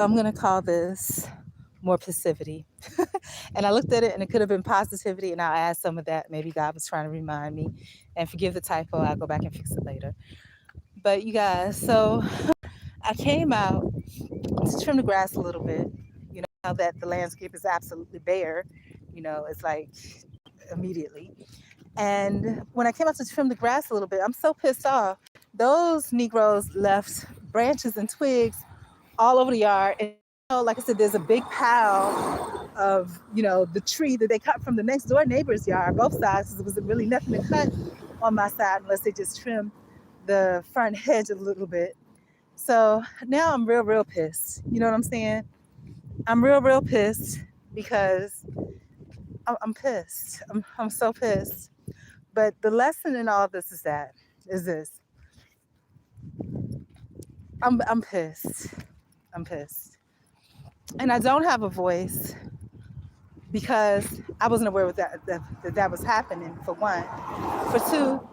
I'm going to call this more passivity. And I looked at it and it could have been positivity, and I'll add some of that. Maybe God was trying to remind me. And forgive the typo, I'll go back and fix it later. But you guys, so I came out to trim the grass a little bit. Now that the landscape is absolutely bare, it's like immediately. And when I came out to trim the grass a little bit, I'm so pissed off. Those Negroes left branches and twigs all over the yard. And like I said, there's a big pile of, the tree that they cut from the next door neighbor's yard, both sides. There was really nothing to cut on my side unless they just trimmed the front hedge a little bit. So now I'm real, real pissed. You know what I'm saying? I'm real, real pissed because I'm pissed. I'm so pissed. But the lesson in all this is this. I'm pissed. I'm pissed. And I don't have a voice because I wasn't aware of that was happening, for one. For two,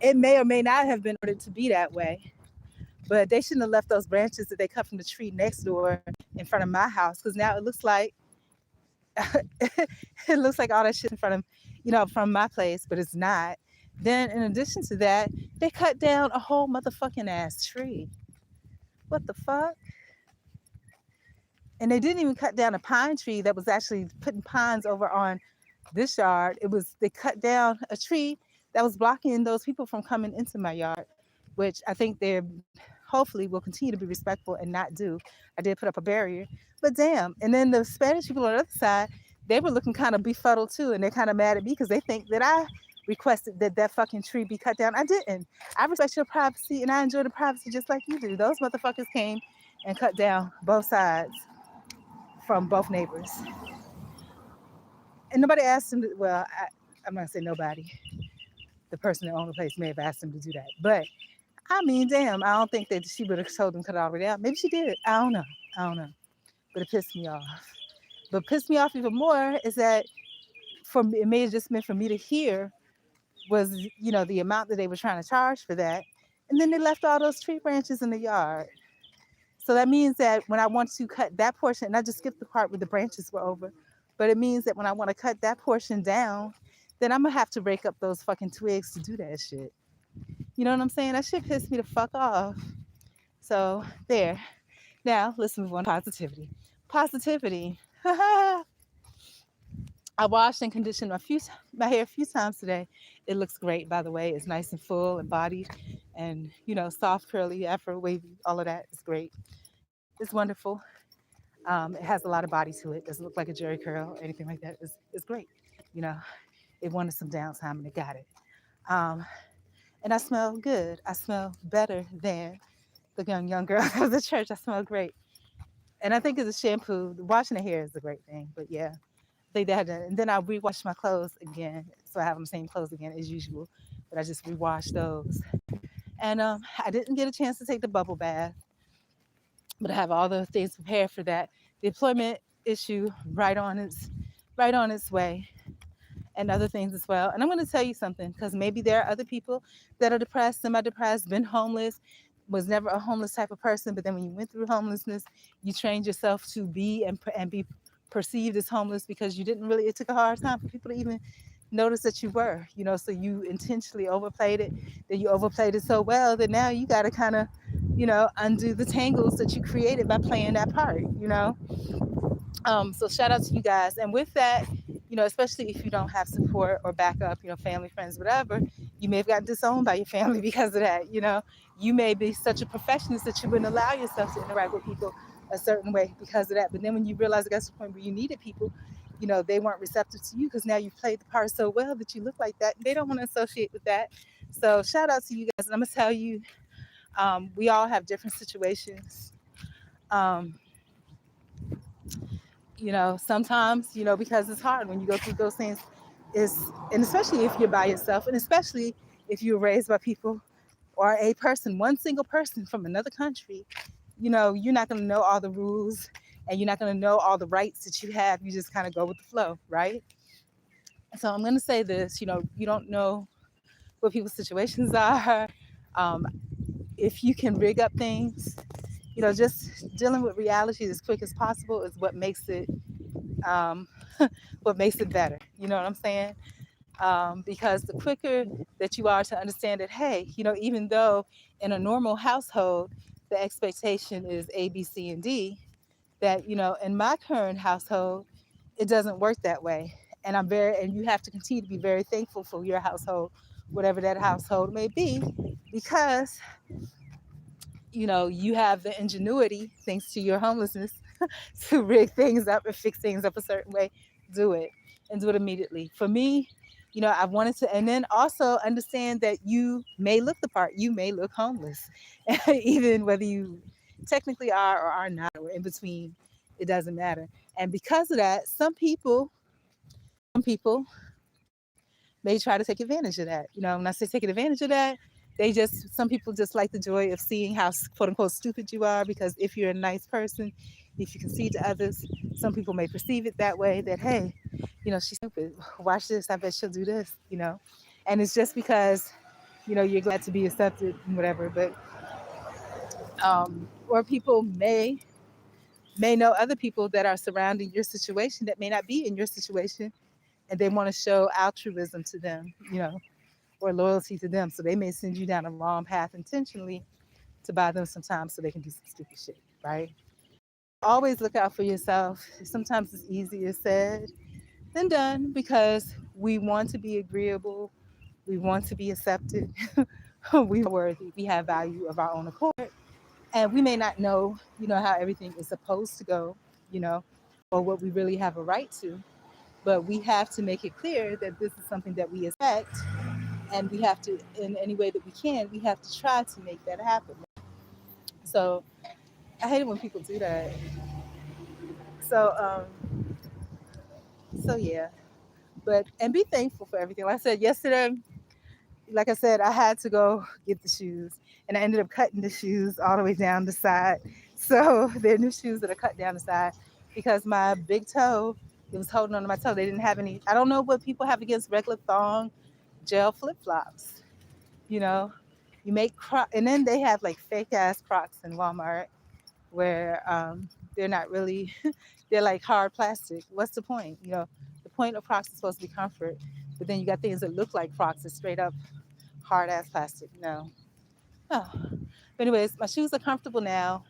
it may or may not have been ordered to be that way. But they shouldn't have left those branches that they cut from the tree next door in front of my house, because now it looks like it looks like all that shit in front of, from my place, but it's not. Then in addition to that, they cut down a whole motherfucking ass tree. What the fuck? And they didn't even cut down a pine tree that was actually putting pines over on this yard. They cut down a tree that was blocking those people from coming into my yard, which I think they're hopefully will continue to be respectful and not do. I did put up a barrier, but damn. And then the Spanish people on the other side, they were looking kind of befuddled too, and they're kind of mad at me because they think that I requested that fucking tree be cut down. I didn't. I respect your privacy, and I enjoy the privacy just like you do. Those motherfuckers came and cut down both sides from both neighbors. And nobody asked them I'm not going to say nobody. The person that owned the place may have asked them to do that. But, I mean, damn, I don't think that she would have told them to cut it all the way out. Maybe she did. I don't know. But it pissed me off. But pissed me off even more is that it may have just been for me to hear was, the amount that they were trying to charge for that. And then they left all those tree branches in the yard. So that means that when I want to cut that portion, and I just skipped the part where the branches were over, but it means that when I want to cut that portion down, then I'm going to have to break up those fucking twigs to do that shit. You know what I'm saying? That shit pissed me the fuck off. So, there. Now, let's move on to positivity. Positivity. I washed and conditioned my hair a few times today. It looks great, by the way. It's nice and full and bodied and, soft, curly, afro, wavy. All of that is great. It's wonderful. It has a lot of body to it. Doesn't look like a jerry curl or anything like that. It's great. It wanted some downtime and it got it. And I smell good. I smell better than the young girl of the church. I smell great. And I think it's a shampoo. Washing the hair is a great thing. But yeah, I think that. And then I rewash my clothes again. So I have the same clothes again as usual. But I just rewash those. And I didn't get a chance to take the bubble bath. But I have all the things prepared for that. The employment issue right on its way, and other things as well. And I'm going to tell you something, because maybe there are other people that are depressed, semi-depressed, been homeless, was never a homeless type of person, but then when you went through homelessness, you trained yourself to be and be perceived as homeless because it took a hard time for people to even notice that you were, so you intentionally overplayed it. Then you overplayed it so well that now you got to kind of, undo the tangles that you created by playing that part, So shout out to you guys. And with that, especially if you don't have support or backup, family, friends, whatever, you may have gotten disowned by your family because of that. You may be such a perfectionist that you wouldn't allow yourself to interact with people a certain way because of that. But then when you realize it got to the point where you needed people, they weren't receptive to you because now you played the part so well that you look like that. They don't want to associate with that. So shout out to you guys. And I'm going to tell you, we all have different situations. Sometimes, because it's hard when you go through those things, and especially if you're by yourself, and especially if you were raised by people or one single person from another country, you're not going to know all the rules and you're not going to know all the rights that you have. You just kind of go with the flow, right? So I'm going to say this, you don't know what people's situations are. If you can rig up things, just dealing with reality as quick as possible is um, what makes it better. You know what I'm saying? Because the quicker that you are to understand that, hey, even though in a normal household, the expectation is A, B, C, and D, that, in my current household, it doesn't work that way. And you have to continue to be very thankful for your household, whatever that household may be, because, you have the ingenuity, thanks to your homelessness, to rig things up and fix things up a certain way. Do it, and do it immediately. For me, I wanted to, and then also understand that you may look the part, you may look homeless, even whether you technically are or are not, or in between, it doesn't matter. And because of that, some people may try to take advantage of that. When I say taking advantage of that, some people just like the joy of seeing how quote unquote stupid you are, because if you're a nice person, if you concede to others, some people may perceive it that way, that, hey, she's stupid. Watch this. I bet she'll do this, And it's just because, you're glad to be accepted and whatever. But, or people may know other people that are surrounding your situation that may not be in your situation, and they want to show altruism to them, or loyalty to them. So they may send you down a wrong path intentionally to buy them some time so they can do some stupid shit, right? Always look out for yourself. Sometimes it's easier said than done, because we want to be agreeable, we want to be accepted, we are worthy, we have value of our own accord, and we may not know, how everything is supposed to go, you know, or what we really have a right to, but we have to make it clear that this is something that we expect, and we have to, in any way that we can, we have to try to make that happen. So I hate it when people do that. So so yeah, but and be thankful for everything. Like I said yesterday, like I said, I had to go get the shoes, and I ended up cutting the shoes all the way down the side. So they're new shoes that are cut down the side, because my big toe, it was holding on to my toe. They didn't have any. I don't know what people have against regular thong gel flip flops. You know, you make and then they have like fake ass Crocs in Walmart, where they're not really, they're like hard plastic. What's the point? The point of Crocs is supposed to be comfort, but then you got things that look like Crocs that's straight up hard ass plastic. No. Oh. But anyways, my shoes are comfortable now.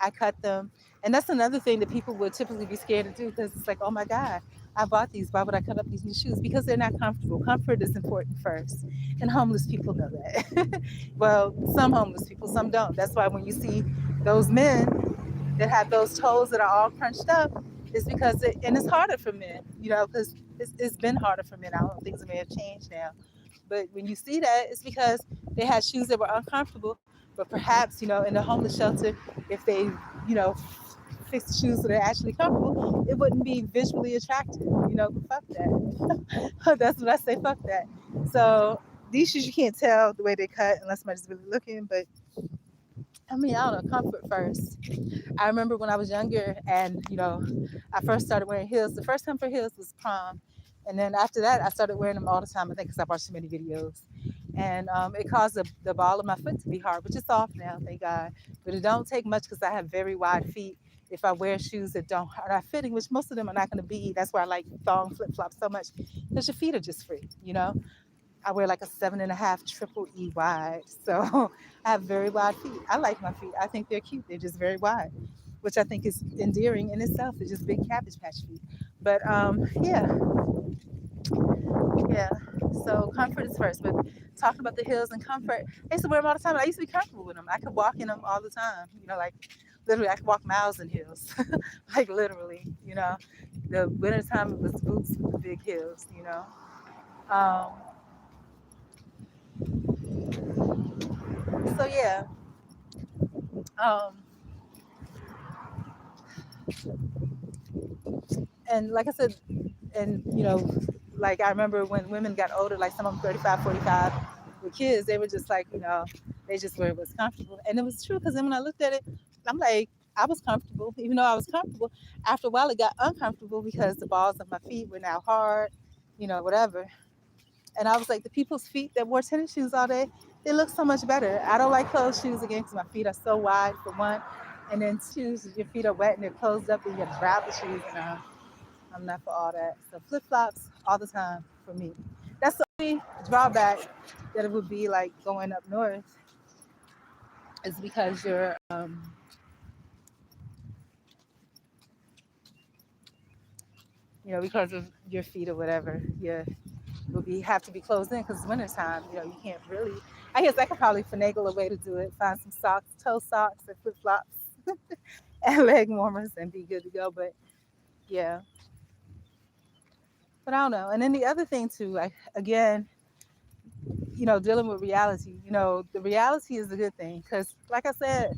I cut them. And that's another thing that people would typically be scared to do, because it's like, oh my God, I bought these. Why would I cut up these new shoes? Because they're not comfortable. Comfort is important first. And homeless people know that. Well, some homeless people, some don't. That's why when you see those men that have those toes that are all crunched up, it's because, and it's harder for men, because it's been harder for men. I don't know, things may have changed now. But when you see that, it's because they had shoes that were uncomfortable. But perhaps, in the homeless shelter, if they, fix the shoes so they're actually comfortable, it wouldn't be visually attractive. Fuck that. That's what I say, fuck that. So these shoes, you can't tell the way they cut unless somebody's really looking. But I mean, I don't know, comfort first. I remember when I was younger, and I first started wearing heels. The first time for heels was prom, and then after that, I started wearing them all the time. I think because I watched so many videos, and it caused the ball of my foot to be hard, which is soft now, thank God. But it don't take much, because I have very wide feet. If I wear shoes that are not fitting, which most of them are not going to be, that's why I like thong flip flops so much, because your feet are just free. I wear like a 7.5 triple E wide. So I have very wide feet. I like my feet. I think they're cute. They're just very wide, which I think is endearing in itself. They're just big Cabbage Patch feet. But yeah, yeah. So comfort is first. But talking about the heels and comfort, I used to wear them all the time. I used to be comfortable with them. I could walk in them all the time. Like literally, I could walk miles in heels. Like literally. The wintertime, it was boots with the big heels. Um, so yeah. Um, and like I said, and like I remember when women got older, like some of them 35, 45, with kids, they were just like, they just wear what's comfortable. And it was true, because then when I looked at it, I'm like, I was comfortable. Even though I was comfortable, after a while it got uncomfortable, because the balls of my feet were now hard, whatever. And I was like, the people's feet that wore tennis shoes all day, they look so much better. I don't like closed shoes again, because my feet are so wide, for one. And then shoes, your feet are wet and they're closed up and you have to grab the shoes. And I'm not for all that. So flip flops all the time for me. That's the only drawback that it would be like going up north is because because of your feet or whatever. Yeah, will be have to be closed in because it's wintertime. You can't really. I guess I could probably finagle a way to do it. Find some socks, toe socks, and flip flops, and leg warmers, and be good to go. But yeah, but I don't know. And then the other thing too, again, dealing with reality. The reality is a good thing because, like I said,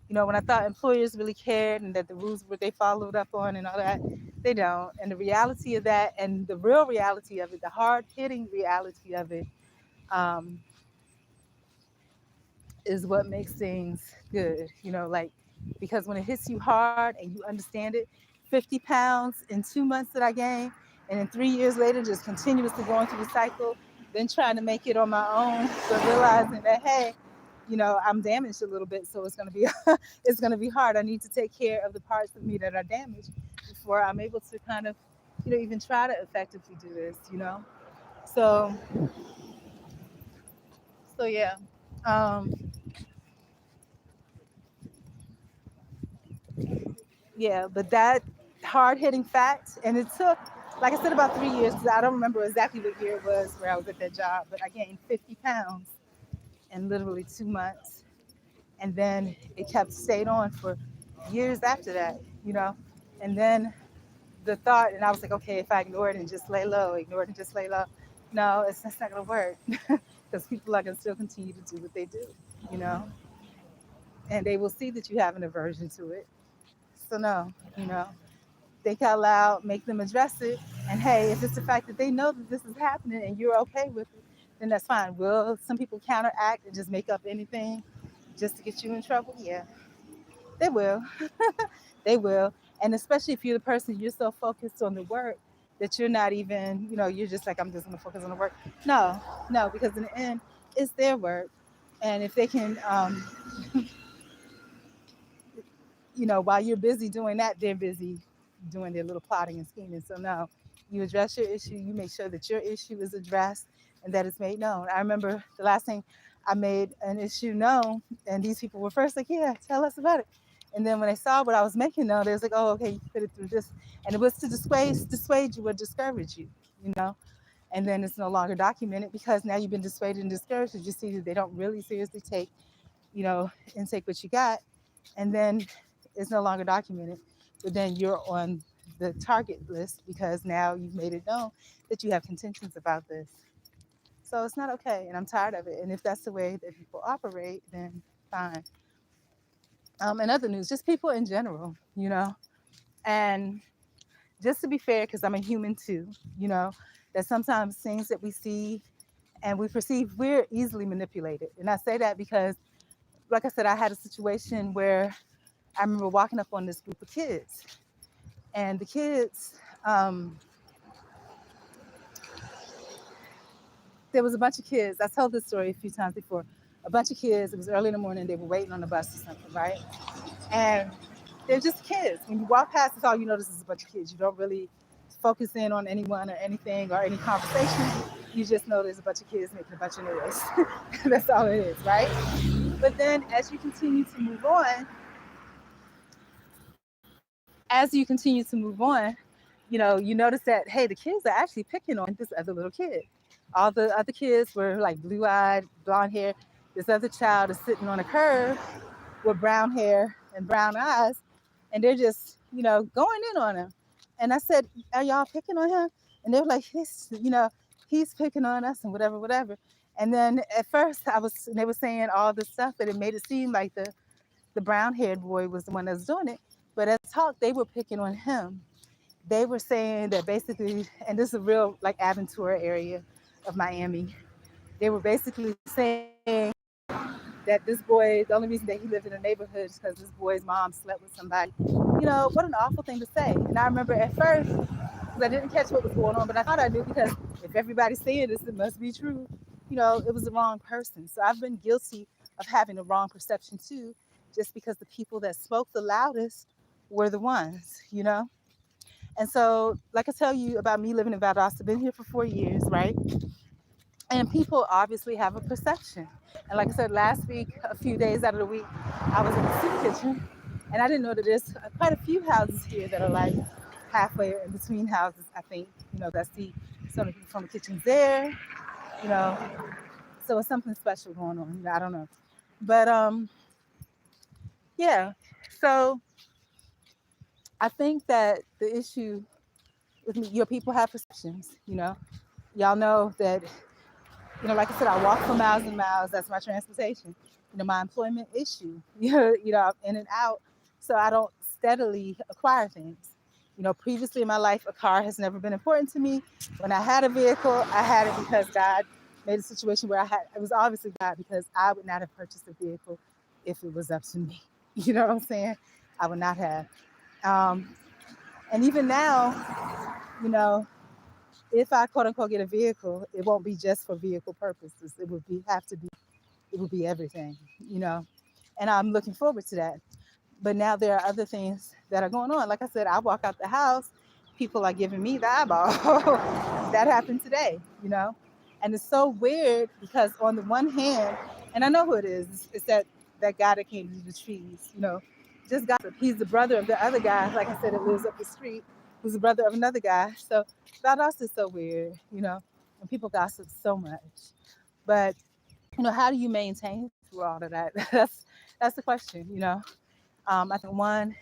when I thought employers really cared and that the rules were they followed up on and all that, they don't. And the reality of that, and the real reality of it, the hard hitting reality of it, um, is what makes things good. Like because when it hits you hard and you understand it, 50 pounds in 2 months that I gained, and then 3 years later, just continuously going through the cycle, then trying to make it on my own, but realizing that hey, I'm damaged a little bit, so it's gonna be it's gonna be hard. I need to take care of the parts of me that are damaged before I'm able to kind of, even try to effectively do this. So yeah. Um, Yeah, but that hard hitting fact, and it took, like I said, about 3 years because I don't remember exactly what year it was where I was at that job, but I gained 50 pounds in literally 2 months. And then it stayed on for years after that, And then the thought, and I was like, okay, if I ignore it and just lay low, ignore it and just lay low. No, it's just not going to work because people are going to still continue to do what they do, you know, and they will see that you have an aversion to it. So, no, think out loud, make them address it. And hey, if it's the fact that they know that this is happening and you're okay with it, then that's fine. Will some people counteract and just make up anything just to get you in trouble? Yeah, they will. They will. And especially if you're the person, you're so focused on the work that you're not even, you're just like, I'm just going to focus on the work. No, no, because in the end, it's their work. And if they can, while you're busy doing that, they're busy doing their little plotting and scheming. So no, you address your issue, you make sure that your issue is addressed and that it's made known. I remember the last thing I made an issue known, and these people were first like, yeah, tell us about it. And then when they saw what I was making known, they was like, oh, okay, you put it through this. And it was to dissuade you or discourage you, you know? And then it's no longer documented because now you've been dissuaded and discouraged because you see that they don't really seriously take, intake what you got. And then it's no longer documented. But then you're on the target list because now you've made it known that you have contentions about this. So it's not okay, and I'm tired of it. And if that's the way that people operate, then fine. And other news, just people in general, And just to be fair, because I'm a human too, that sometimes things that we see and we perceive, we're easily manipulated. And I say that because, like I said, I had a situation where I remember walking up on this group of kids, and the kids, there was a bunch of kids. I told this story a few times before. A bunch of kids. It was early in the morning. They were waiting on the bus or something, right? And they're just kids. When you walk past, it's all you notice is a bunch of kids. You don't really focus in on anyone or anything or any conversation. You just know there's a bunch of kids making a bunch of noise. That's all it is, right? But then as you continue to move on, you notice that, hey, the kids are actually picking on this other little kid. All the other kids were like blue-eyed, blonde hair. This other child is sitting on a curb with brown hair and brown eyes, and they're just, going in on him. And I said, are y'all picking on him? And they were like, he's picking on us and whatever, whatever. And then at first they were saying all this stuff, but it made it seem like the brown-haired boy was the one that was doing it. But as talk, they were picking on him. They were saying that basically, and this is a real like Aventura area of Miami. They were basically saying that this boy, the only reason that he lived in the neighborhood is because this boy's mom slept with somebody. What an awful thing to say. And I remember at first, because I didn't catch what was going on, but I thought I knew because if everybody's saying this, it must be true. It was the wrong person. So I've been guilty of having the wrong perception too, just because the people that spoke the loudest were the ones, you know? And so, like I tell you about me living in Valdosta, been here for 4 years, right? And people obviously have a perception. And like I said, last week, a few days out of the week, I was in the soup kitchen, and I didn't know that there's quite a few houses here that are like halfway in between houses, I think. You know, I see some of the people from the kitchens there, you know, so it's something special going on. I don't know. But yeah, so I think that the issue with me, your people have perceptions, you know. Y'all know that, you know, like I said, I walk for miles and miles. That's my transportation. You know, my employment issue, you know, I'm in and out. So I don't steadily acquire things. You know, previously in my life, a car has never been important to me. When I had a vehicle, I had it because God made a situation where it was obviously God, because I would not have purchased a vehicle if it was up to me. You know what I'm saying? I would not have. Um, and even now, you know, if I quote unquote get a vehicle, it won't be just for vehicle purposes. It would it would be everything, you know. And I'm looking forward to that. But now there are other things that are going on. Like I said, I walk out the house, people are giving me the eyeball. That happened today, you know. And it's so weird because on the one hand, and I know who it is, it's that guy that came to the trees, you know, just gossip. He's the brother of the other guy, like I said, that lives up the street, who's the brother of another guy. So that also is so weird, you know, and people gossip so much. But you know, how do you maintain through all of that? That's the question, you know. I think one,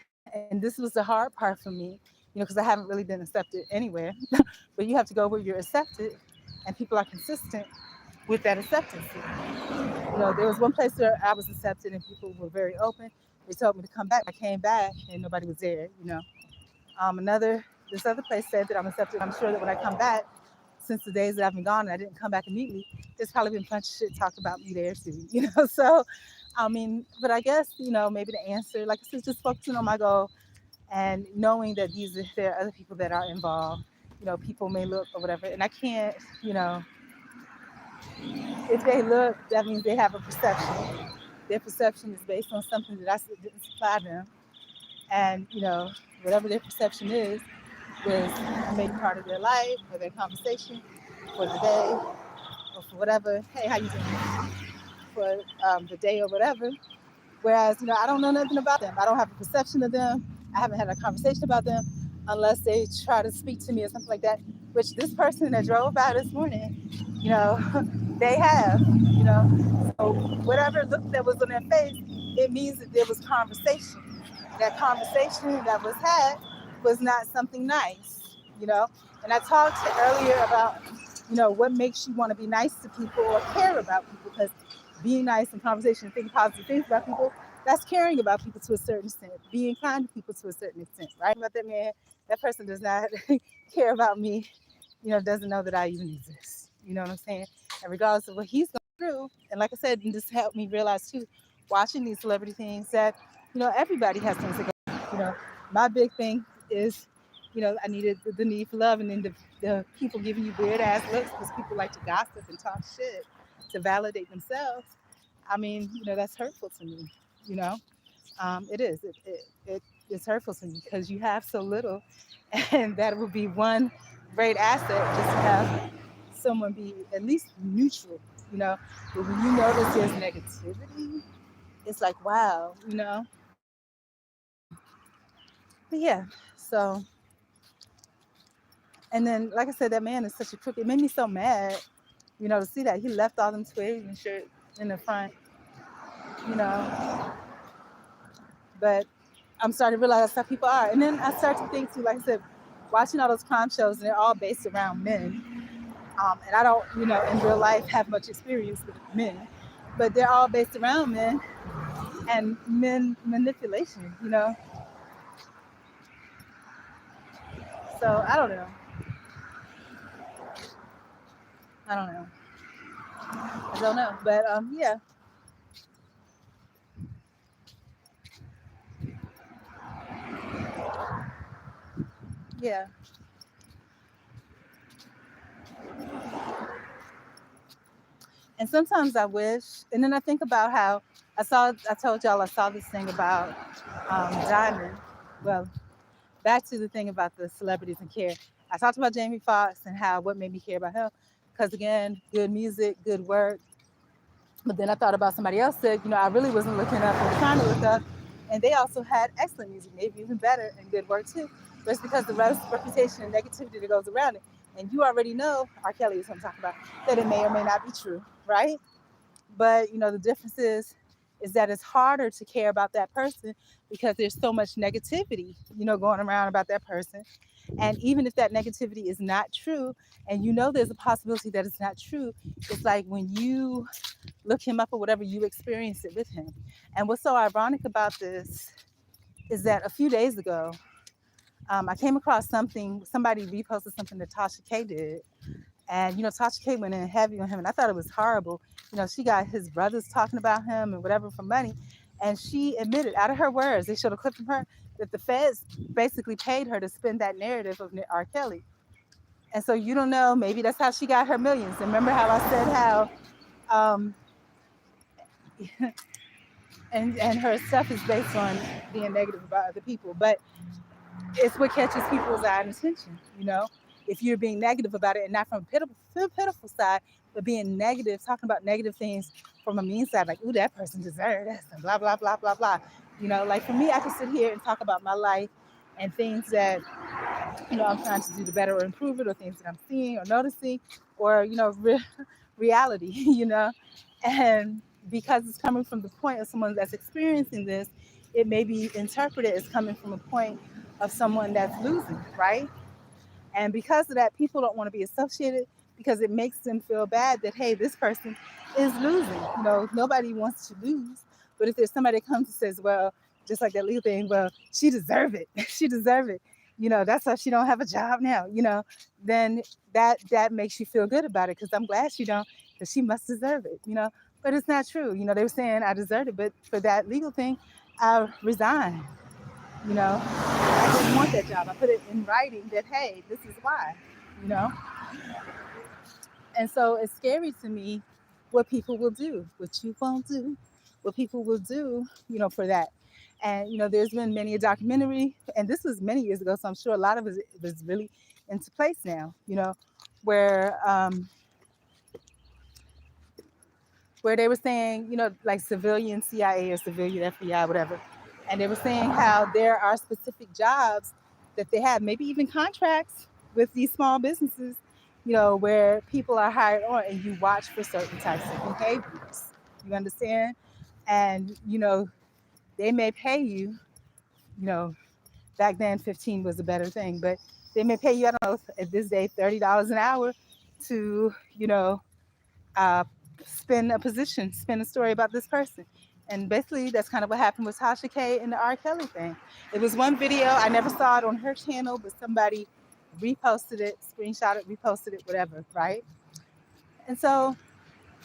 and this was the hard part for me, you know, because I haven't really been accepted anywhere, but you have to go where you're accepted, and people are consistent with that acceptance. You know, there was one place where I was accepted, and people were very open. They told me to come back. I came back, and nobody was there. You know, this other place said that I'm accepted. I'm sure that when I come back, since the days that I've been gone and I didn't come back immediately, there's probably been a bunch of shit talked about me there too, you know. So, I mean, but I guess, you know, maybe the answer, like I said, just focusing on my goal and knowing that there are other people that are involved. You know, people may look or whatever, and I can't, you know, if they look, that means they have a perception. Their perception is based on something that didn't supply them, and you know, whatever their perception is was maybe part of their life or their conversation for the day or for whatever. Hey, how you doing? For the day or whatever. Whereas, you know, I don't know nothing about them. I don't have a perception of them. I haven't had a conversation about them unless they try to speak to me or something like that. Which this person that drove by this morning, you know, they have, you know. So whatever look that was on their face, it means that there was conversation. That conversation that was had was not something nice, you know. And I talked earlier about, you know, what makes you want to be nice to people or care about people, because being nice in conversation and thinking positive things about people, that's caring about people to a certain extent. Being kind to people to a certain extent, right? But that man, that person does not care about me, you know, doesn't know that I even exist. You know what I'm saying? And regardless of what he's going through, and like I said, and this helped me realize too, watching these celebrity things, that, you know, everybody has things to go through. You know, my big thing is, you know, I needed the need for love, and then the people giving you weird ass looks because people like to gossip and talk shit to validate themselves. I mean, you know, that's hurtful to me. You know, it is. It's hurtful to me because you have so little, and that would be one great asset, just to have someone be at least neutral. You know, but when you notice there's negativity, it's like, wow, you know. But yeah, so, and then like I said, that man is such a crook. It made me so mad, you know, to see that he left all them twigs and shit in the front, you know. But I'm starting to realize that's how people are. And then I start to think too, like I said, watching all those crime shows, and they're all based around men. And I don't, you know, in real life have much experience with men, but they're all based around men and men manipulation, you know. So I don't know. I don't know. I don't know. But yeah, yeah. And sometimes I wish, and then I think about how I told y'all I saw this thing about Diamond. Well, back to the thing about the celebrities and care. I talked about Jamie Foxx and how what made me care about him, because again, good music, good work. But then I thought about somebody else said, I really wasn't looking up or trying to look up, and they also had excellent music, maybe even better and good work too. But it's because the reputation and negativity that goes around it. And you already know, R. Kelly is what I'm talking about, that it may or may not be true, right? But the difference is that it's harder to care about that person because there's so much negativity, going around about that person. And even if that negativity is not true, and there's a possibility that it's not true, it's like when you look him up or whatever, you experience it with him. And what's so ironic about this is that a few days ago, I came across somebody reposted something that Tasha K did. And, Tasha K went in heavy on him, and I thought it was horrible. She got his brothers talking about him and whatever for money. And she admitted, out of her words, they showed a clip from her, that the feds basically paid her to spin that narrative of R. Kelly. And so you don't know, maybe that's how she got her millions. And remember how I said how um, and her stuff is based on being negative about other people, but it's what catches people's eye and attention. If you're being negative about it, and not from a pitiful side, but being negative, talking about negative things from a mean side, like, ooh, that person deserved this, and blah blah blah blah blah. Like for me, I can sit here and talk about my life and things that I'm trying to do to better or improve it, or things that I'm seeing or noticing, or reality. And because it's coming from the point of someone that's experiencing this, it may be interpreted as coming from a point of someone that's losing, right? And because of that, people don't want to be associated, because it makes them feel bad that, hey, this person is losing. Nobody wants to lose. But if there's somebody that comes and says, well, just like that legal thing, well, she deserve it. She deserve it. That's why she don't have a job now, then that makes you feel good about it, because I'm glad she don't, because she must deserve it. But it's not true. They were saying I deserved it, but for that legal thing, I resigned. I didn't want that job. I put it in writing that, hey, this is why, you know? And so it's scary to me what people will do, what you won't do, what people will do, for that. And, there's been many a documentary, and this was many years ago, so I'm sure a lot of it was really into place now, where they were saying, like civilian CIA or civilian FBI, whatever. And they were saying how there are specific jobs that they have, maybe even contracts with these small businesses, where people are hired on, and you watch for certain types of behaviors. You understand? And, they may pay you, back then 15 was a better thing, but they may pay you, I don't know, at this day, $30 an hour to, uh, spin a story about this person. And basically, that's kind of what happened with Tasha K and the R. Kelly thing. It was one video, I never saw it on her channel, but somebody reposted it, screenshot it, reposted it, whatever, right? And so,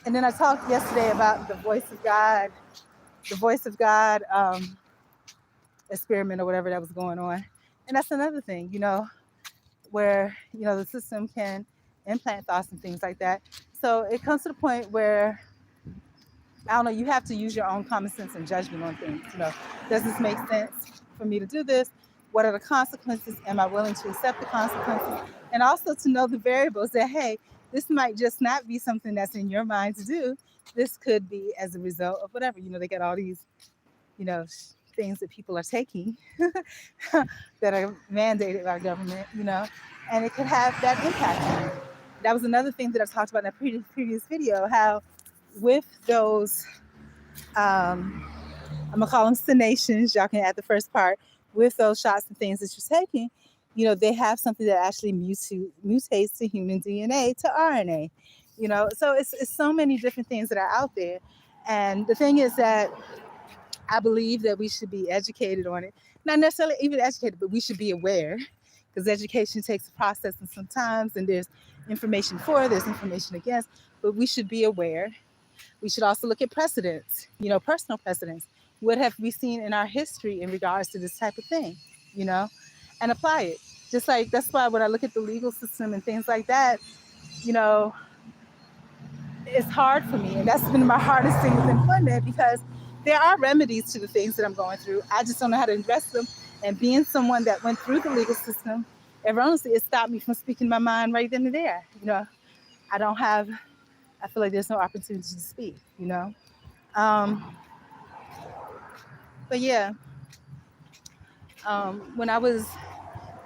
and then I talked yesterday about the Voice of God experiment or whatever that was going on. And that's another thing, where, the system can implant thoughts and things like that. So it comes to the point where, I don't know, you have to use your own common sense and judgment on things. Does this make sense for me to do this? What are the consequences? Am I willing to accept the consequences? And also to know the variables that, hey, this might just not be something that's in your mind to do. This could be as a result of whatever. They got all these, things that people are taking that are mandated by government, and it could have that impact on it. That was another thing that I talked about in that previous video, how with those, I'm gonna call them sedations, y'all can add the first part, with those shots and things that you're taking, they have something that actually mutates to human DNA to RNA, so it's so many different things that are out there. And the thing is that I believe that we should be educated on it. Not necessarily even educated, but we should be aware, because education takes a process, and sometimes, and there's information for, there's information against, but we should be aware. We should also look at precedents, personal precedents. What have we seen in our history in regards to this type of thing, and apply it. Just like, that's why when I look at the legal system and things like that, it's hard for me. And that's been my hardest thing with employment, because there are remedies to the things that I'm going through. I just don't know how to address them. And being someone that went through the legal system, erroneously, it stopped me from speaking my mind right then and there. I don't have, I feel like there's no opportunity to speak. Um, but yeah, when I was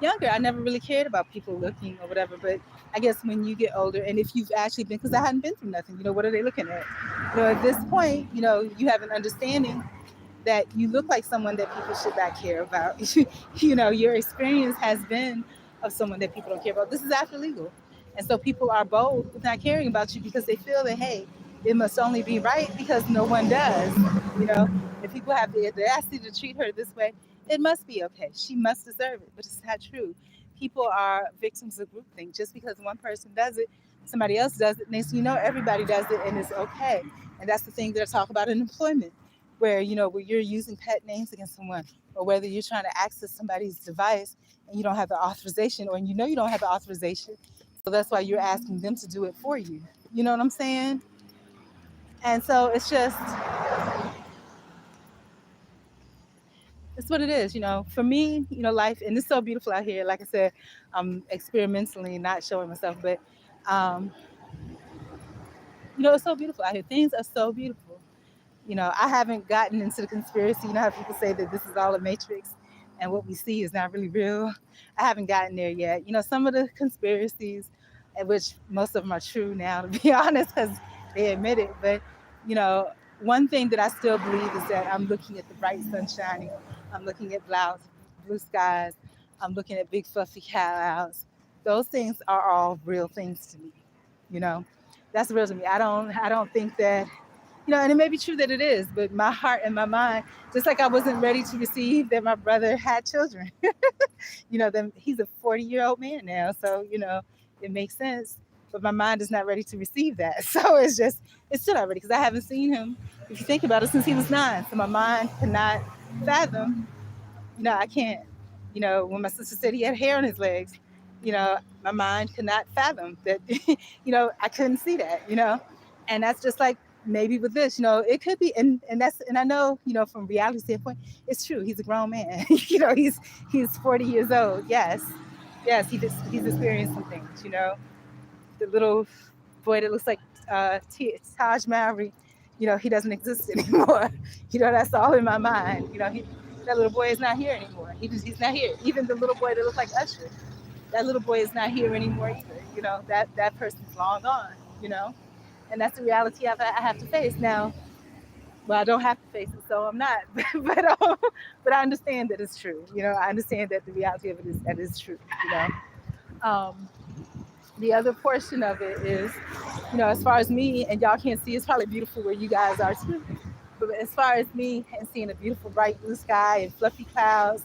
younger, I never really cared about people looking or whatever. But I guess when you get older, and if you've actually been, because I hadn't been through nothing, what are they looking at? At this point, you have an understanding that you look like someone that people should not care about. Your experience has been of someone that people don't care about. This is after legal. And so people are bold with not caring about you because they feel that, hey, it must only be right because no one does. You know, if people have the audacity to treat her this way, it must be okay. She must deserve it. But it's not true. People are victims of groupthink. Just because one person does it, somebody else does it. Next thing you know, everybody does it and it's okay. And that's the thing that I talk about in employment where where you're using pet names against someone or whether you're trying to access somebody's device and you don't have the authorization or you don't have the authorization, so that's why you're asking them to do it for you. You know what I'm saying? And so it's what it is. For me, life, and it's so beautiful out here. Like I said, I'm experimentally not showing myself, but um it's so beautiful out here. Things are so beautiful. I haven't gotten into the conspiracy. You know how people say that this is all a matrix and what we see is not really real? I haven't gotten there yet. Some of the conspiracies, which most of them are true now, to be honest, because they admit it. But, you know, one thing that I still believe is that I'm looking at the bright sun shining. I'm looking at blue skies. I'm looking at big fluffy clouds. Those things are all real things to me. You know, that's real to me. I don't think that and it may be true that it is, but my heart and my mind, just like I wasn't ready to receive that my brother had children. Then he's a 40-year-old man now, so it makes sense. But my mind is not ready to receive that, so it's still not ready because I haven't seen him. If you think about it, since he was 9, so my mind cannot fathom. I can't. When my sister said he had hair on his legs, my mind could not fathom that. I couldn't see that. And that's just like maybe with this, it could be, and I know, from reality standpoint, it's true. He's a grown man. He's 40 years old. Yes, he's experienced some things. The little boy that looks like Taj Mowry, he doesn't exist anymore. That's all in my mind. That little boy is not here anymore. He's not here. Even the little boy that looks like Usher, that little boy is not here anymore either. That person's long gone. You know, and that's the reality I have to face now. Well, I don't have to face it, so I'm not. But I understand that it's true. I understand that the reality of it is that it's true. You know, um, the other portion of it is, as far as me, and y'all can't see, it's probably beautiful where you guys are too. But as far as me and seeing a beautiful bright blue sky and fluffy clouds,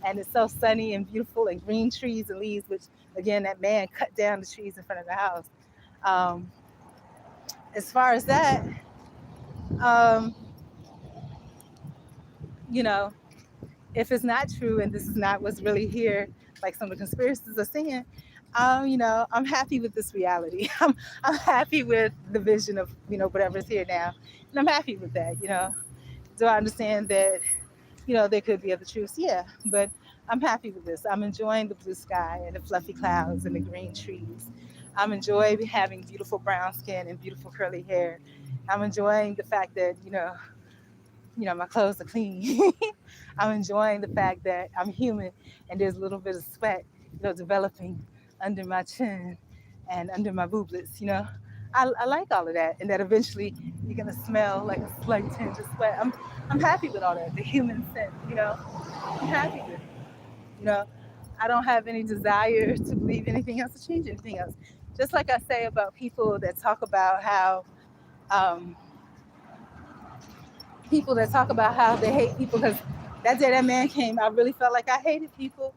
and it's so sunny and beautiful and green trees and leaves, which again, that man cut down the trees in front of the house. Um, as far as that, um, you know, if it's not true and this is not what's really here, like some of the conspiracies are saying, I'm happy with this reality. I'm happy with the vision of whatever's here now, and I'm happy with that. Do I understand that there could be other truths? Yeah, but I'm happy with this. I'm enjoying the blue sky and the fluffy clouds and the green trees. I'm enjoying having beautiful brown skin and beautiful curly hair. I'm enjoying the fact that my clothes are clean. I'm enjoying the fact that I'm human and there's a little bit of sweat, developing under my chin and under my booblets. I like all of that, and that eventually you're gonna smell like a slight tinge of sweat. I'm happy with all that, the human scent. I'm happy with it. You know, I don't have any desire to believe anything else or change anything else. Just like I say about people that talk about how um, they hate people because that day that man came, I really felt like I hated people.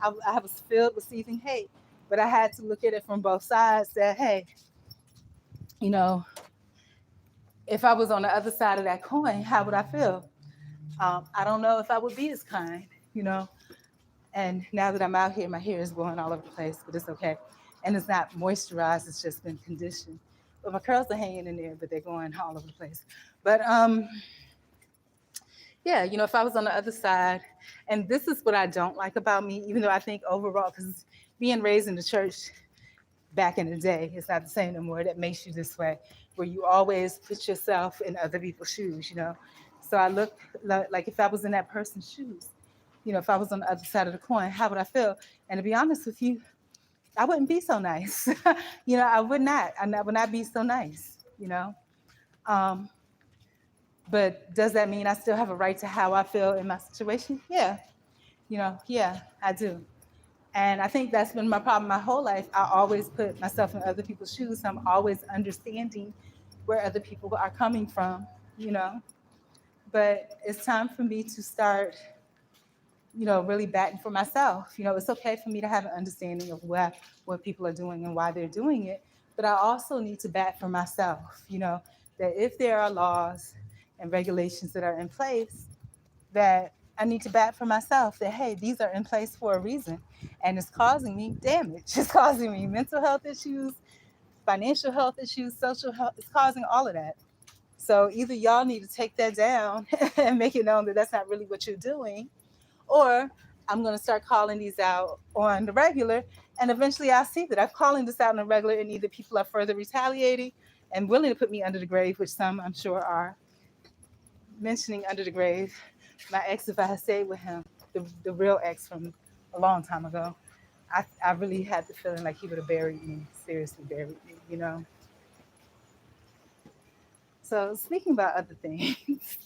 I was filled with seething hate, but I had to look at it from both sides. That hey, you know, if I was on the other side of that coin, how would I feel? I don't know if I would be as kind. You know, and now that I'm out here, my hair is blowing all over the place, but it's okay, and it's not moisturized; it's just been conditioned. But my curls are hanging in there, but they're going all over the place. But Yeah, if I was on the other side, and this is what I don't like about me, even though I think overall, because being raised in the church back in the day, it's not the same no more. That makes you this way, where you always put yourself in other people's shoes. So I look like if I was in that person's shoes, if I was on the other side of the coin, how would I feel? And to be honest with you, I wouldn't be so nice. I would not. I would not be so nice. Um, but does that mean I still have a right to how I feel in my situation? Yeah. Yeah, I do. And I think that's been my problem my whole life. I always put myself in other people's shoes. So I'm always understanding where other people are coming from, you know. But it's time for me to start, really batting for myself. It's okay for me to have an understanding of what people are doing and why they're doing it. But I also need to bat for myself, that if there are laws and regulations that are in place, that I need to bat for myself that, hey, these are in place for a reason. And it's causing me damage. It's causing me mental health issues, financial health issues, social health. It's causing all of that. So either y'all need to take that down and make it known that that's not really what you're doing, or I'm going to start calling these out on the regular. And eventually I'll see that I'm calling this out on the regular, and either people are further retaliating and willing to put me under the grave, which some I'm sure are, mentioning under the grave. My ex, if I had stayed with him, the real ex from a long time ago, I really had the feeling like he would have buried me, seriously buried me. So speaking about other things,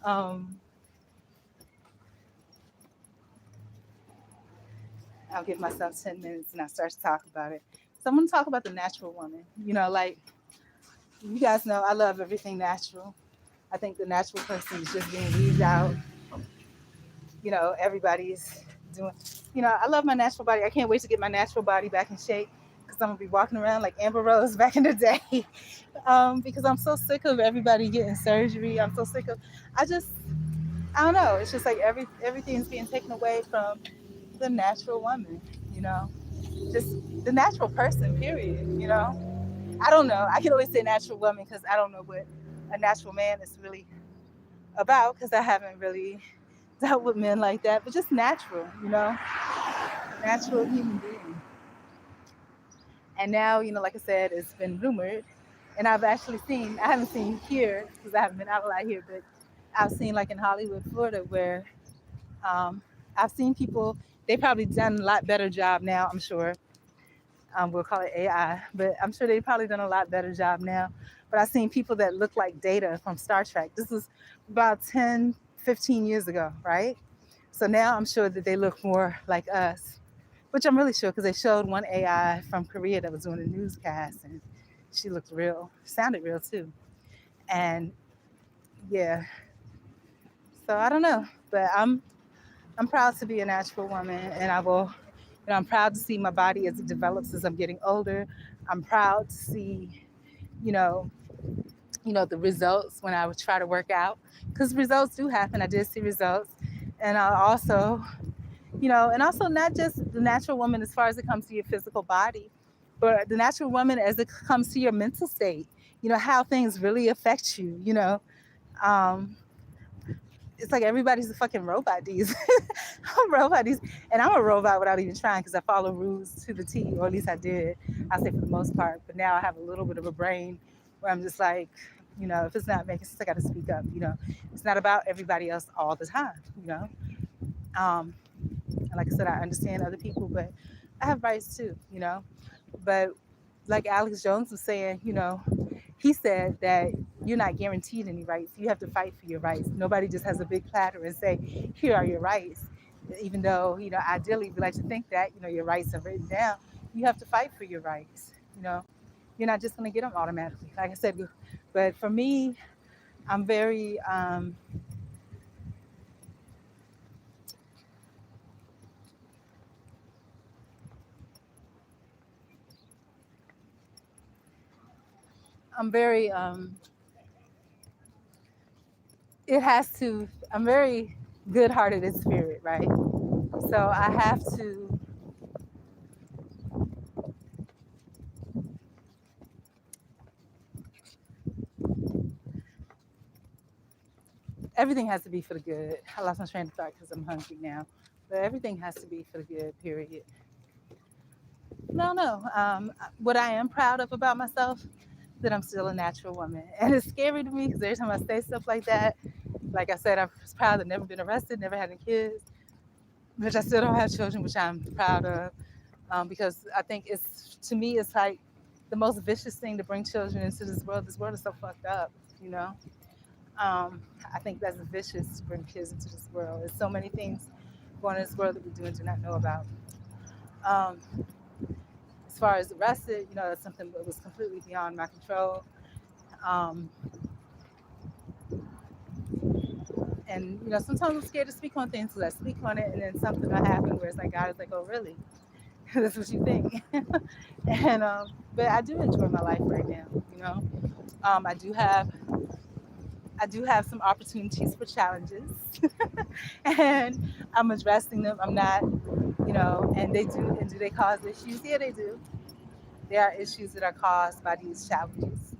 um, I'll give myself 10 minutes and I start to talk about it. So I'm going to talk about the natural woman. Like you guys know, I love everything natural. I think the natural person is just being weeded out. Everybody's doing, I love my natural body. I can't wait to get my natural body back in shape because I'm going to be walking around like Amber Rose back in the day. Because I'm so sick of everybody getting surgery. I'm so sick of, I don't know. It's just like everything's being taken away from the natural woman, you know, just the natural person, period. I don't know. I can only say natural woman because I don't know what a natural man is really about because I haven't really dealt with men like that, but just natural, natural human being. And now, like I said, it's been rumored, and I've actually seen, I haven't seen here because I haven't been out a lot here, but I've seen like in Hollywood, Florida, where um, I've seen people, they probably done a lot better job now, I'm sure. We'll call it AI, but I'm sure they've probably done a lot better job now. But I've seen people that look like Data from Star Trek. This was about 10, 15 years ago, right? So now I'm sure that they look more like us, which I'm really sure because they showed one AI from Korea that was doing a newscast, and she looked real, sounded real too. And yeah, so I don't know, but I'm proud to be a natural woman, and I will. I'm proud to see my body as it develops as I'm getting older. I'm proud to see, you know, the results when I would try to work out, because results do happen. I did see results, and I also, and also not just the natural woman as far as it comes to your physical body, but the natural woman as it comes to your mental state. How things really affect you. Um, it's like everybody's a fucking robot these. I'm a robot these, and I'm a robot without even trying because I follow rules to the T, or at least I did. I say for the most part, but now I have a little bit of a brain where I'm just like, if it's not making sense, I got to speak up. It's not about everybody else all the time. Um, and like I said, I understand other people, but I have rights too. But like Alex Jones was saying, he said that you're not guaranteed any rights. You have to fight for your rights. Nobody just has a big platter and say, here are your rights. Even though, ideally we like to think that, your rights are written down. You have to fight for your rights. You're not just going to get them automatically. Like I said, but for me, I'm very, I'm very, it has to, I'm very good hearted in spirit, right? So I have to, everything has to be for the good. I lost my train of thought because I'm hungry now, but everything has to be for the good. Period. No, no. What I am proud of about myself that I'm still a natural woman, and it's scary to me because every time I say stuff like that, like I said, I'm proud of never been arrested, never had any kids, which I still don't have children, which I'm proud of, because I think it's to me it's like the most vicious thing to bring children into this world. This world is so fucked up, you know. Um, I think that's vicious to bring kids into this world. There's so many things going in this world that we do and do not know about. Um, as far as arrested, you know, that's something that was completely beyond my control. Um, and you know, sometimes I'm scared to speak on things because I speak on it, and then something will happen where it's like God is like, "Oh, really? That's what you think?" and but I do enjoy my life right now. You know, um, I do have I do have some opportunities for challenges, and I'm addressing them. I'm not, you know, and they do. And do they cause issues? Yeah, they do. There are issues that are caused by these challenges,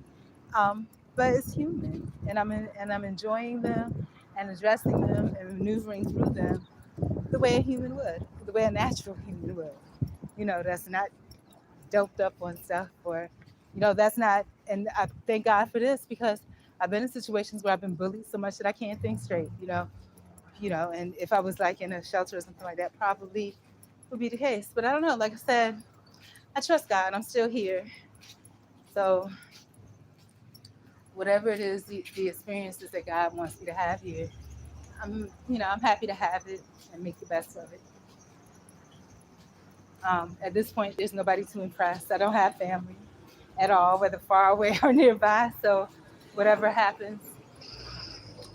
um, but it's human, and I'm enjoying them and addressing them and maneuvering through them the way a human would, the way a natural human would. You know, that's not doped up on stuff or, you know, that's not. And I thank God for this because I've been in situations where I've been bullied so much that I can't think straight. You know, and if I was like in a shelter or something like that, probably would be the case. But I don't know. Like I said, I trust God. I'm still here. So whatever it is, the experiences that God wants me to have here, I'm happy to have it and make the best of it. At this point, there's nobody to impress. I don't have family at all, whether far away or nearby. So whatever happens,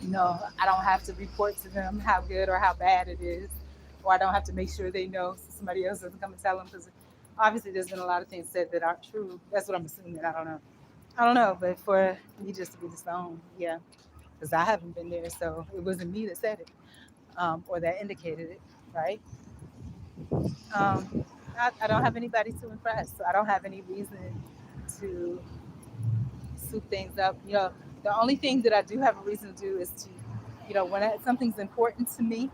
I don't have to report to them how good or how bad it is, or I don't have to make sure they know so somebody else doesn't come and tell them because obviously there's been a lot of things said that aren't true. That's what I'm assuming. I don't know. I don't know, but for me just to be disowned, yeah, because I haven't been there, so it wasn't me that said it or that indicated it, right? Um, I don't have anybody to impress, so I don't have any reason to soup things up. You know, the only thing that I do have a reason to do is to, when something's important to me,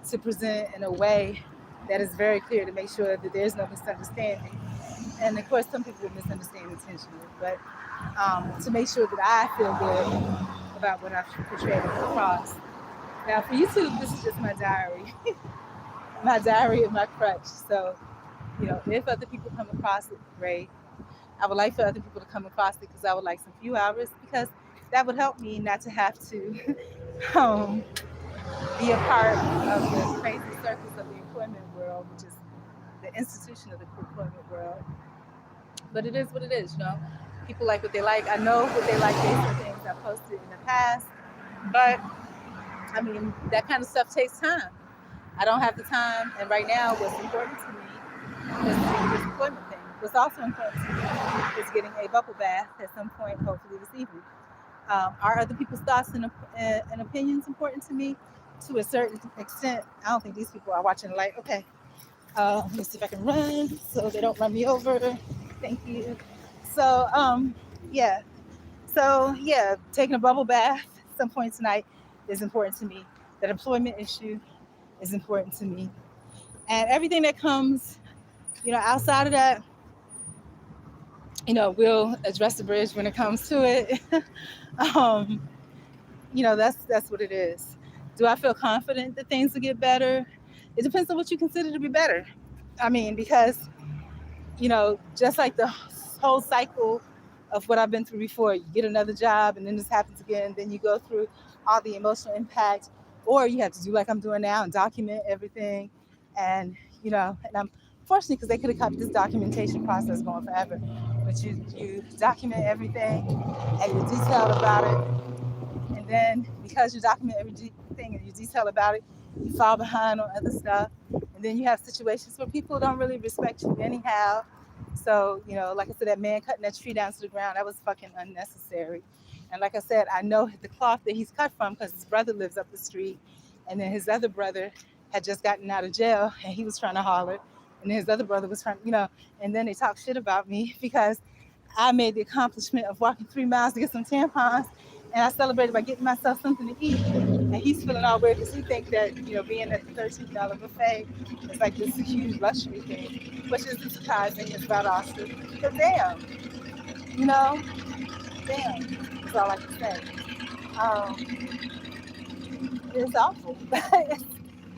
to present in a way that is very clear to make sure that there's no misunderstanding. And of course, some people will misunderstand intentionally, but to make sure that I feel good about what I've portrayed across. Now, for YouTube, this is just my diary, my diary and my crutch. So, if other people come across it, great. I would like for other people to come across it because I would like some few hours because that would help me not to have to um, be a part of the crazy circus of the employment world, which is the institution of the employment world. But it is what it is, People like what they like. I know what they like based on things I posted in the past. But I mean, that kind of stuff takes time. I don't have the time. And right now, what's important to me is this employment thing. What's also important to me is getting a bubble bath at some point, hopefully this evening. Are other people's thoughts and opinions important to me? To a certain extent. I don't think these people are watching like, okay, let me see if I can run so they don't run me over. Thank you. So, yeah. So, yeah, taking a bubble bath at some point tonight is important to me. That employment issue is important to me. And everything that comes, outside of that, we'll address the bridge when it comes to it. um, that's what it is. Do I feel confident that things will get better? It depends on what you consider to be better. I mean, because just like the whole cycle of what I've been through before, you get another job and then this happens again, then you go through all the emotional impact, or you have to do like I'm doing now and document everything. And, and I'm fortunate because they could have kept this documentation process going forever. But you document everything and you're detailed about it, and then because you document everything and you detail about it, you fall behind on other stuff. And then you have situations where people don't really respect you anyhow. So, like I said, that man cutting that tree down to the ground, that was fucking unnecessary. And like I said, I know the cloth that he's cut from because his brother lives up the street. And then his other brother had just gotten out of jail and he was trying to holler. And then his other brother was trying, and then they talk shit about me because I made the accomplishment of walking 3 miles to get some tampons And I celebrated by getting myself something to eat. And he's feeling all weird because he thinks that, being at the $13 buffet is like this huge luxury thing, which isn't surprising. It's about Oscar. But damn, you know, damn, that's all I can say. Um, it's awful. It's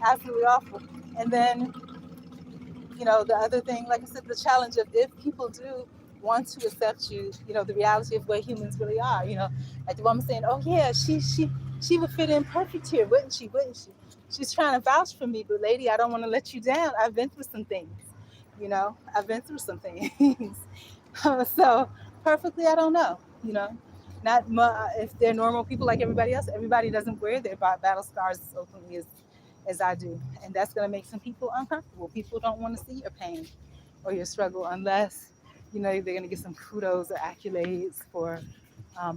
absolutely awful. And then, the other thing, like I said, the challenge of if people do want to accept you, the reality of where humans really are, like the woman saying, oh yeah, she would fit in perfect here, wouldn't she? Wouldn't she? She's trying to vouch for me, but lady, I don't want to let you down. I've been through some things, I've been through some things. So perfectly, I don't know, not if they're normal people like everybody else. Everybody doesn't wear their battle scars as openly as I do. And that's going to make some people uncomfortable. People don't want to see your pain or your struggle unless, they're going to get some kudos or accolades for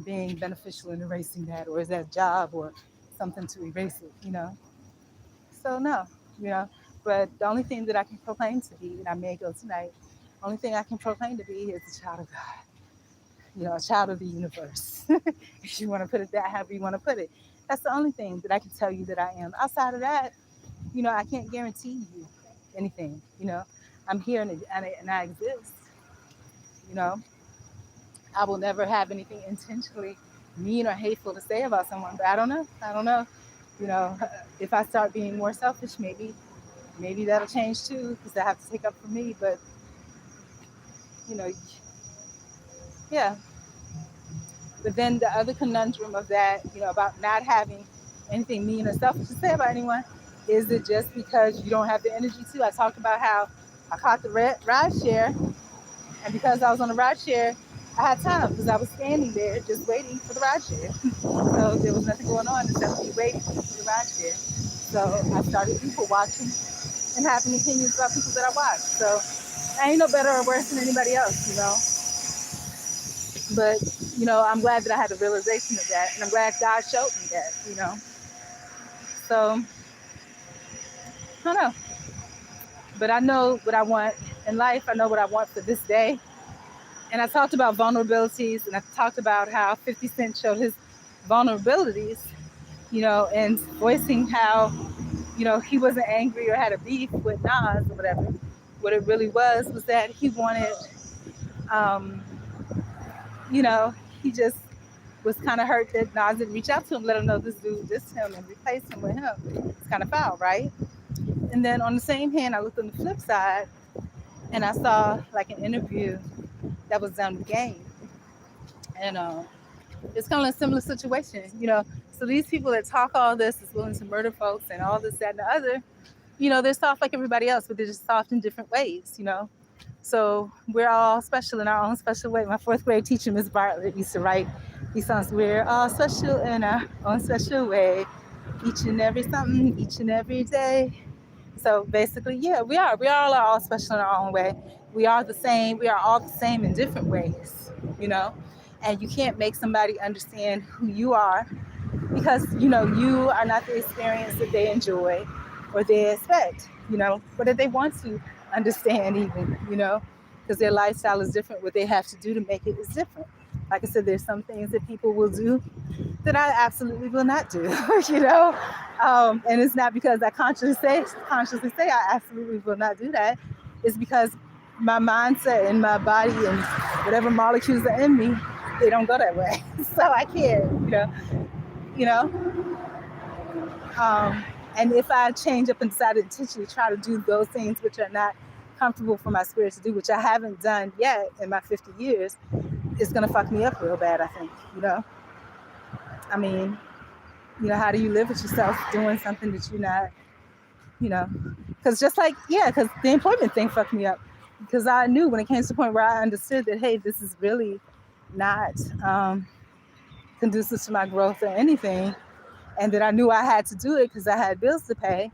being beneficial in erasing that, or is that a job or something to erase it. So, no, you know. But the only thing that I can proclaim to be, and I may go tonight, only thing I can proclaim to be is a child of God, a child of the universe. If you want to put it that, however you want to put it. That's the only thing that I can tell you that I am. Outside of that, I can't guarantee you anything. I'm here and I exist. You know, I will never have anything intentionally mean or hateful to say about someone, but I don't know. I don't know. You know, if I start being more selfish, maybe that'll change too, because I have to take up for me. But you know, yeah. But then the other conundrum of that, about not having anything mean or selfish to say about anyone, is it just because you don't have the energy to? I talked about how I caught the ride share, and because I was on the ride share, I had time because I was standing there just waiting for the ride share. So there was nothing going on except me waiting for the ride share. So I started people watching and having opinions about people that I watch. So I ain't no better or worse than anybody else. But, I'm glad that I had the realization of that. And I'm glad God showed me that. So, I don't know. But I know what I want in life. I know what I want for this day. And I talked about vulnerabilities, and I talked about how 50 Cent showed his vulnerabilities, and voicing how, he wasn't angry or had a beef with Nas or whatever. What it really was that he wanted, um, he just was kind of hurt that Nas didn't reach out to him, let him know this dude dissed him and replaced him with him. It's kind of foul, right? And then on the same hand, I looked on the flip side and I saw like an interview that was done with Game. And it's kind of a similar situation. So these people that talk all this is willing to murder folks and all this, that, and the other, they're soft like everybody else, but they're just soft in different ways. So we're all special in our own special way. My fourth grade teacher, Miss Bartlett, used to write these songs. We're all special in our own special way, each and every something, each and every day. So basically, yeah, we are. We all are all special in our own way. We are the same. We are all the same in different ways. And you can't make somebody understand who you are because, you are not the experience that they enjoy or they expect, or that they want to understand even, because their lifestyle is different. What they have to do to make it is different. Like I said, there's some things that people will do that I absolutely will not do, and it's not because I consciously say I absolutely will not do that. It's because my mindset and my body and whatever molecules are in me, they don't go that way. So I can't, you know. And if I change up and decide to intentionally try to do those things which are not comfortable for my spirit to do, which I haven't done yet in my 50 years, it's going to fuck me up real bad, I think. I mean, how do you live with yourself doing something that you're not, because because the employment thing fucked me up, because I knew when it came to the point where I understood that, hey, this is really not conducive to my growth or anything, and that I knew I had to do it because I had bills to pay.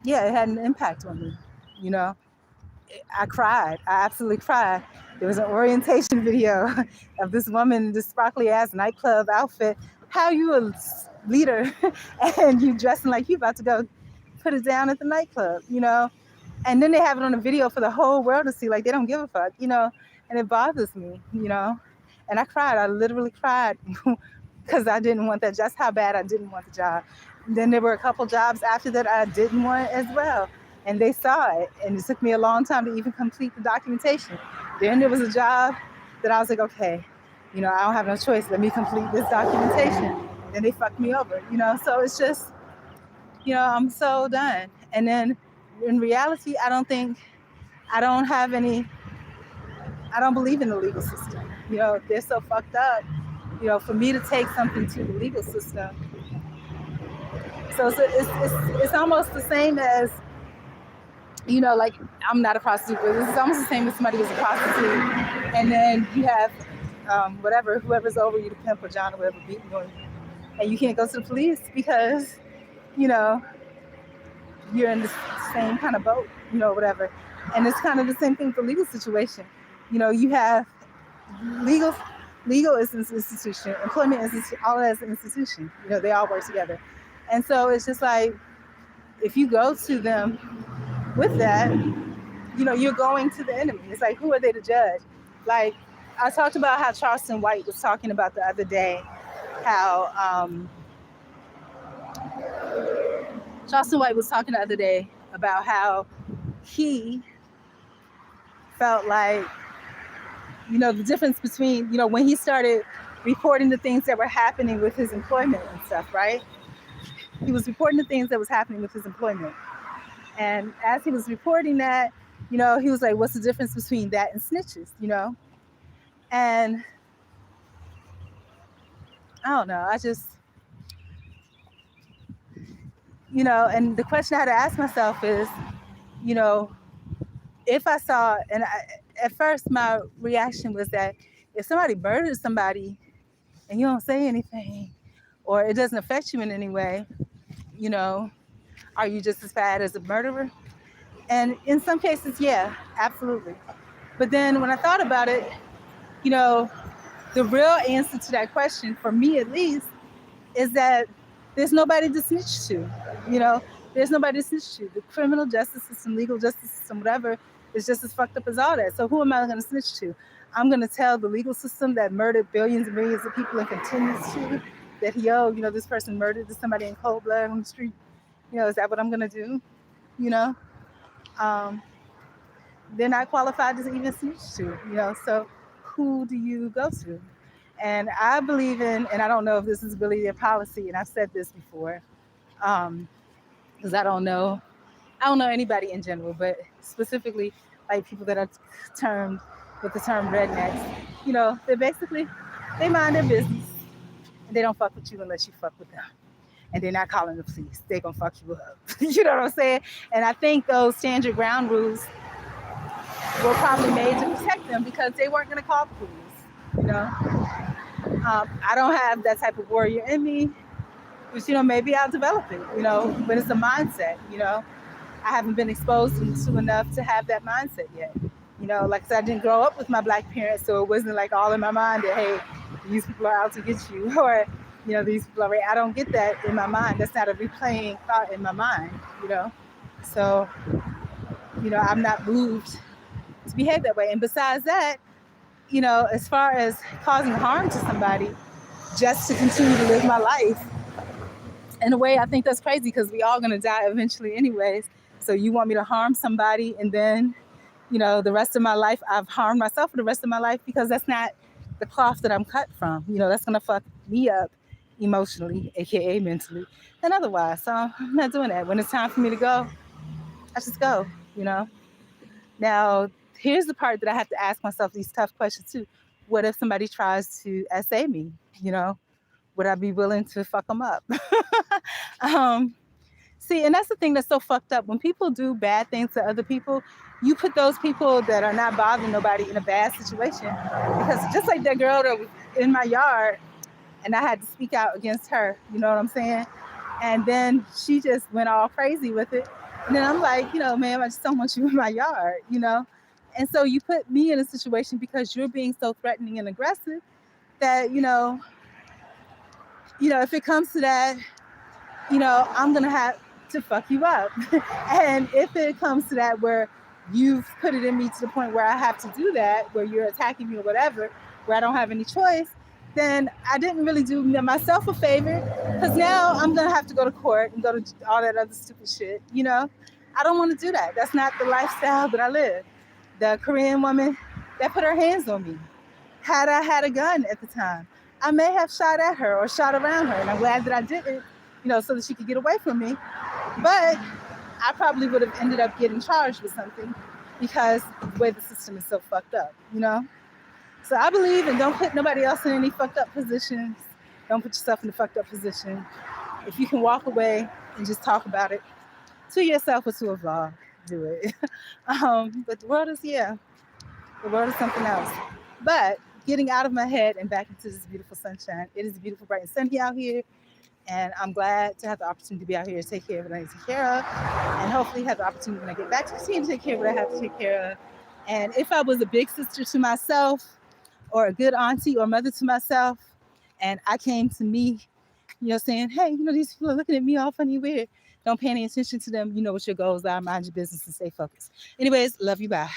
Yeah, it had an impact on me. I cried. I absolutely cried. There was an orientation video of this woman in this sparkly ass nightclub outfit. How you a leader and you dressing like you about to go put it down at the nightclub, And then they have it on a video for the whole world to see, like they don't give a fuck, and it bothers me, And I cried. I literally cried because I didn't want that. Just how bad I didn't want the job. And then there were a couple jobs after that I didn't want as well, and they saw it. And it took me a long time to even complete the documentation. Then there was a job that I was like, okay, I don't have no choice. Let me complete this documentation. Then they fucked me over, So it's just, I'm so done. And then in reality, I don't have any, I don't believe in the legal system. They're so fucked up. For me to take something to the legal system. So it's almost the same as, like I'm not a prostitute, but it's almost the same as somebody was a prostitute. And then you have whoever's over you, the pimp or John or whatever, beating on you. And you can't go to the police because, you're in the same kind of boat, whatever. And it's kind of the same thing with the legal situation. You have legal is an institution, employment is all that is an institution. They all work together. And so it's just like, if you go to them with that, you're going to the enemy. It's like, who are they to judge? Like, I talked about how Charleston White was talking about the other day, how Charleston White was talking the other day about how he felt like, the difference between, when he started reporting the things that were happening with his employment and stuff, right? He was reporting the things that was happening with his employment. And as he was reporting that, he was like, what's the difference between that and snitches, And I don't know, I just, and the question I had to ask myself is, if I saw, at first my reaction was that if somebody murders somebody and you don't say anything, or it doesn't affect you in any way, are you just as bad as a murderer? And in some cases, yeah, absolutely. But then when I thought about it, the real answer to that question, for me at least, is that there's nobody to snitch to. There's nobody to snitch to. The criminal justice system, legal justice system, whatever, is just as fucked up as all that. So who am I going to snitch to? I'm going to tell the legal system that murdered billions and millions of people and continues to, that, this person murdered somebody in cold blood on the street. Is that what I'm going to do? They're not qualified to even snitch to, so who do you go to? And I believe in, and I don't know if this is really their policy, and I've said this before, because I don't know anybody in general, but specifically like people that are termed with the term rednecks, they mind their business and they don't fuck with you unless you fuck with them. And they're not calling the police. They're going to fuck you up. You know what I'm saying? And I think those stand your ground rules were probably made to protect them because they weren't going to call the police, I don't have that type of warrior in me, which, maybe I'll develop it, but it's a mindset, I haven't been exposed to enough to have that mindset yet. Like I said, I didn't grow up with my Black parents, so it wasn't like all in my mind that, hey, these people are out to get you, or, these people are, I don't get that in my mind. That's not a replaying thought in my mind, So, I'm not moved to behave that way. And besides that, as far as causing harm to somebody just to continue to live my life, in a way, I think that's crazy because we all going to die eventually anyways. So you want me to harm somebody and then, the rest of my life, I've harmed myself for the rest of my life because that's not the cloth that I'm cut from. That's going to fuck me up emotionally, aka mentally, and otherwise. So I'm not doing that. When it's time for me to go, I just go, Now, here's the part that I have to ask myself these tough questions too. What if somebody tries to essay me? Would I be willing to fuck them up? See, and that's the thing that's so fucked up. When people do bad things to other people, you put those people that are not bothering nobody in a bad situation. Because just like that girl that was in my yard, and I had to speak out against her, you know what I'm saying? And then she just went all crazy with it. And then I'm like, ma'am, I just don't want you in my yard, And so you put me in a situation because you're being so threatening and aggressive that, if it comes to that, I'm going to have to fuck you up. And if it comes to that where you've put it in me to the point where I have to do that, where you're attacking me or whatever, where I don't have any choice, then I didn't really do myself a favor, because now I'm gonna have to go to court and go to all that other stupid shit. I don't want to do that. That's not the lifestyle that I live. The Korean woman that put her hands on me, had I had a gun at the time, I may have shot at her or shot around her, and I'm glad that I didn't, so that she could get away from me. But I probably would have ended up getting charged with something because the way the system is so fucked up. So I believe in don't put nobody else in any fucked up positions. Don't put yourself in a fucked up position. If you can walk away and just talk about it to yourself or to a vlog, do it. But the world is something else. But getting out of my head and back into this beautiful sunshine. It is beautiful, bright, and sunny out here. And I'm glad to have the opportunity to be out here to take care of what I need to take care of. And hopefully have the opportunity when I get back to continue to take care of what I have to take care of. And if I was a big sister to myself or a good auntie or mother to myself, and I came to me, saying, hey, these people are looking at me all funny and weird. Don't pay any attention to them. You know what your goals are. Mind your business and stay focused. Anyways, love you. Bye.